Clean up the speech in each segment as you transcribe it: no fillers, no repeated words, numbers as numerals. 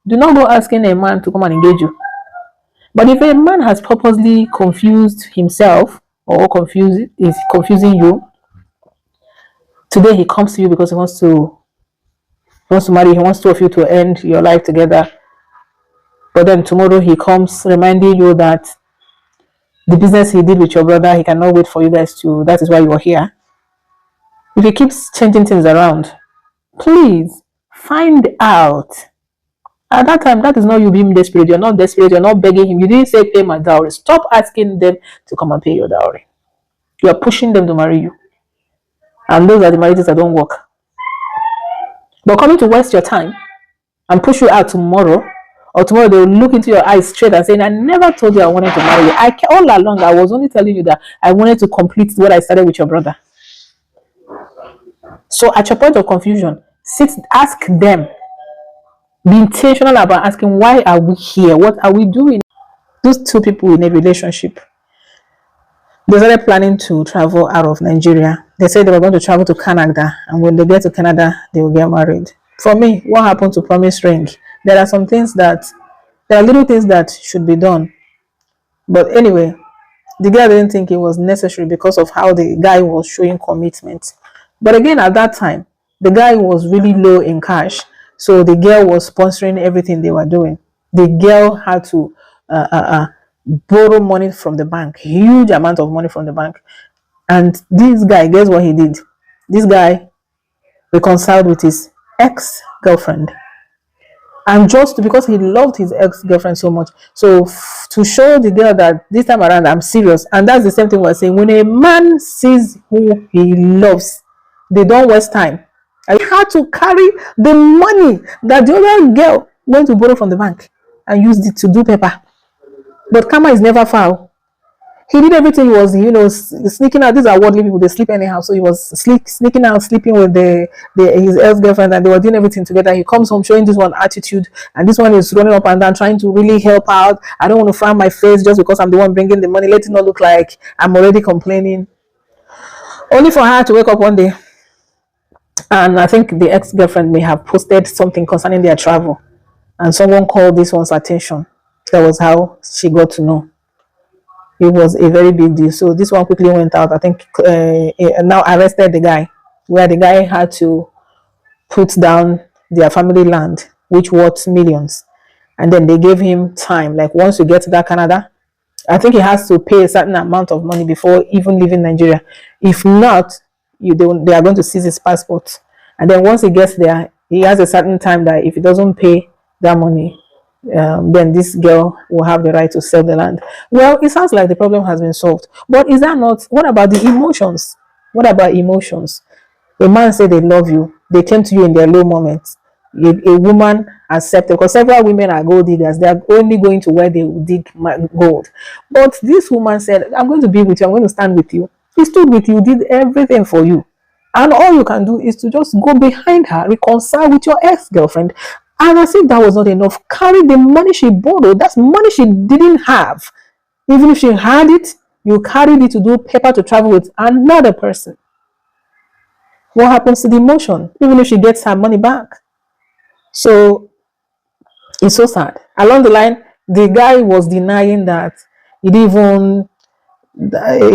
Do not go asking a man to come and engage you. But if a man has purposely confused himself or is confusing you, today he comes to you because he wants to marry, he wants two of you to end your life together. But then tomorrow he comes reminding you that the business he did with your brother, he cannot wait for you guys to, that is why you are here. If he keeps changing things around, please find out. At that time, that is not you being desperate. You're not desperate. You're not begging him. You didn't say pay my dowry. Stop asking them to come and pay your dowry. You are pushing them to marry you. And those are the marriages that don't work. But coming to waste your time and push you out tomorrow, or tomorrow they will look into your eyes straight and saying, I never told you I wanted to marry you. All along, I was only telling you that I wanted to complete what I started with your brother. So at your point of confusion, ask them. Be intentional about asking, why are we here? What are we doing? Those two people in a relationship, they started planning to travel out of Nigeria. They said they were going to travel to Canada, and when they get to Canada, they will get married. For me, what happened to promise ring? There are little things that should be done. But anyway, the girl didn't think it was necessary because of how the guy was showing commitment. But again, at that time, the guy was really low in cash. So the girl was sponsoring everything they were doing. The girl had to borrow money from the bank, huge amount of money from the bank. And this guy, guess what he did? This guy reconciled with his ex-girlfriend. And just because he loved his ex-girlfriend so much. So to show the girl that this time around I'm serious. And that's the same thing we're saying. When a man sees who he loves, they don't waste time. I had to carry the money that the other girl went to borrow from the bank and used it to do paper. But karma is never foul. He did everything. He was, sneaking out. These are worldly people. They sleep anyhow. So he was sneaking out, sleeping with his ex-girlfriend, and they were doing everything together. He comes home showing this one attitude, and this one is running up and down, trying to really help out. I don't want to frown my face just because I'm the one bringing the money. Let it not look like I'm already complaining. Only for her to wake up one day, and I think the ex-girlfriend may have posted something concerning their travel, and someone called this one's attention. That was how she got to know. It was a very big deal. So this one quickly went out. I think now arrested the guy, where the guy had to put down their family land, which worth millions. And then they gave him time. Like once you get to that Canada, I think he has to pay a certain amount of money before even leaving Nigeria. If not, they are going to seize his passport. And then once he gets there, he has a certain time that if he doesn't pay that money, then this girl will have the right to sell the land. Well, it sounds like the problem has been solved. But is that not? What about the emotions? What about emotions? A man said they love you. They came to you in their low moments. A woman accepted, because several women are gold diggers. They are only going to where they will dig gold. But this woman said, I'm going to be with you. I'm going to stand with you. He stood with you, did everything for you. And all you can do is to just go behind her, reconcile with your ex-girlfriend. And as if that was not enough, carry the money she borrowed. That's money she didn't have. Even if she had it, you carried it to do paper to travel with another person. What happens to the emotion? Even if she gets her money back. So it's so sad. Along the line, the guy was denying that he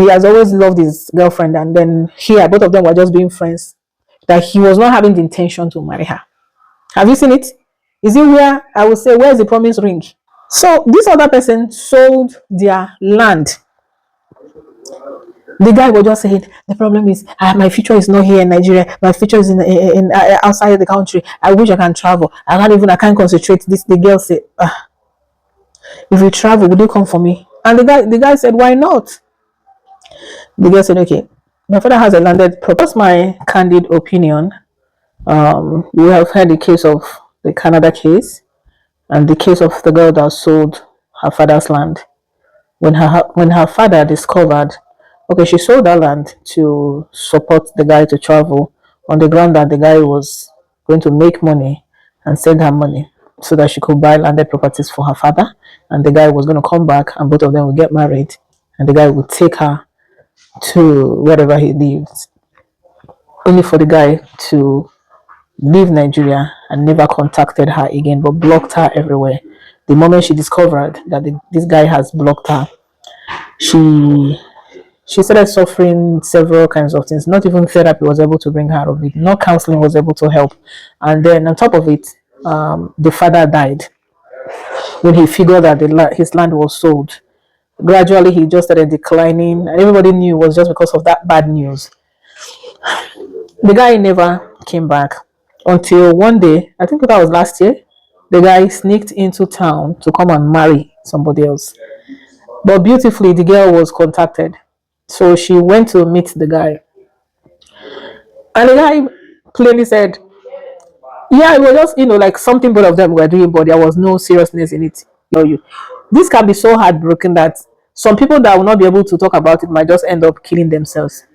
has always loved his girlfriend, and then both of them were just being friends. That he was not having the intention to marry her. Have you seen it? Is it where I would say, where's the promise ring? So this other person sold their land. The guy was just saying, the problem is my future is not here in Nigeria. My future is in outside the country. I wish I can travel. I can't concentrate. The girl said, if you travel, will you come for me? And the guy said, why not? The girl said, okay, my father has a landed property. That's my candid opinion. You have heard the case of the Canada case and the case of the girl that sold her father's land. When her father discovered, okay, she sold that land to support the guy to travel on the ground that the guy was going to make money and send her money so that she could buy landed properties for her father, and the guy was going to come back and both of them would get married, and the guy would take her to wherever he lives, only for the guy to leave Nigeria and never contacted her again, but blocked her everywhere. The moment she discovered that this guy has blocked her, she she started suffering several kinds of things. Not even therapy was able to bring her out of it. No counseling was able to help. And then on top of it, the father died when he figured that his land was sold. Gradually, he just started declining, and everybody knew it was just because of that bad news. The guy never came back until one day, I think that was last year, the guy sneaked into town to come and marry somebody else. But beautifully, the girl was contacted. So she went to meet the guy. And the guy clearly said, yeah, it was just, like something both of them were doing, but there was no seriousness in it. This can be so heartbroken that some people that will not be able to talk about it might just end up killing themselves.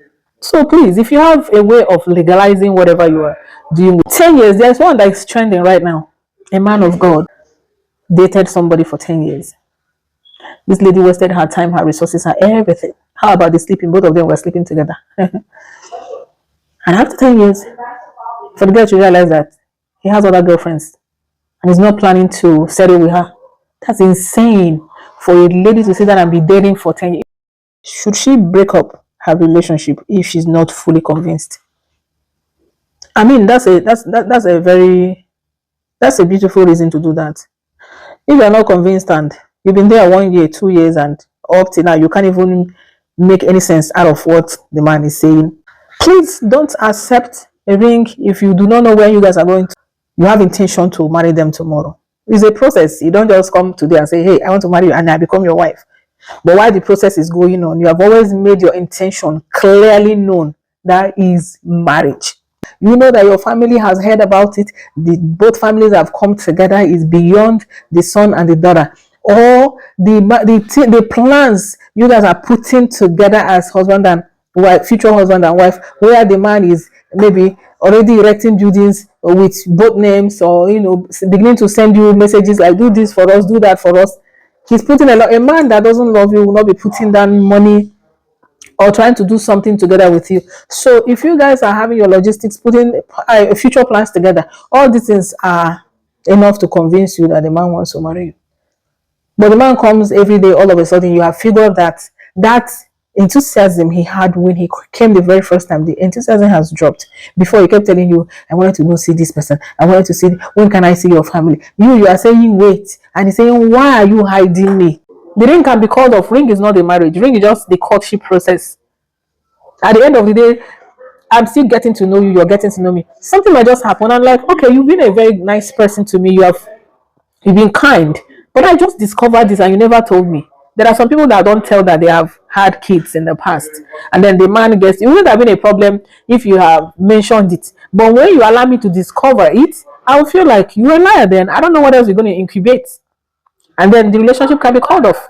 So please, if you have a way of legalizing whatever you are doing with 10 years, there's one that is trending right now. A man of God dated somebody for 10 years. This lady wasted her time, her resources, her everything. How about the sleeping? Both of them were sleeping together. And after 10 years, for the girl to realize that he has other girlfriends and he's not planning to settle with her. That's insane for a lady to sit down and be dating for 10 years. Should she break up her relationship if she's not fully convinced? I mean, that's a beautiful reason to do that. If you're not convinced and you've been there 1 year, 2 years, and up to now you can't even make any sense out of what the man is saying, please don't accept a ring if you do not know where you guys are going to. You have intention to marry them tomorrow. It's a process. You don't just come today and say, hey, I want to marry you and I become your wife. But while the process is going on, you have always made your intention clearly known. That is marriage. You know that your family has heard about it. Both families have come together. Is beyond the son and the daughter. Or the plans you guys are putting together as husband and wife, future husband and wife, where the man is maybe already erecting buildings with both names, or beginning to send you messages like, do this for us, do that for us. He's putting a man that doesn't love you will not be putting down money or trying to do something together with you. So if you guys are having your logistics, putting future plans together, all these things are enough to convince you that the man wants to marry you. But the man comes every day, all of a sudden you have figured that enthusiasm he had when he came the very first time, the enthusiasm has dropped. Before, he kept telling you, I wanted to go see this person, I wanted to see, when can I see your family? You are saying wait, and he's saying, why are you hiding me? The ring can be called off. Ring is not a marriage. Ring is just the courtship process. At the end of the day, I'm still getting to know you, you're getting to know me. Something might just happen. I'm like, okay, you've been a very nice person to me, you've been kind, but I just discovered this and you never told me. There are some people that don't tell that they have had kids in the past, and then the man gets, it wouldn't have been a problem if you have mentioned it, but when you allow me to discover it, I'll feel like you're a liar. Then I don't know what else you're going to incubate, and then the relationship can be called off.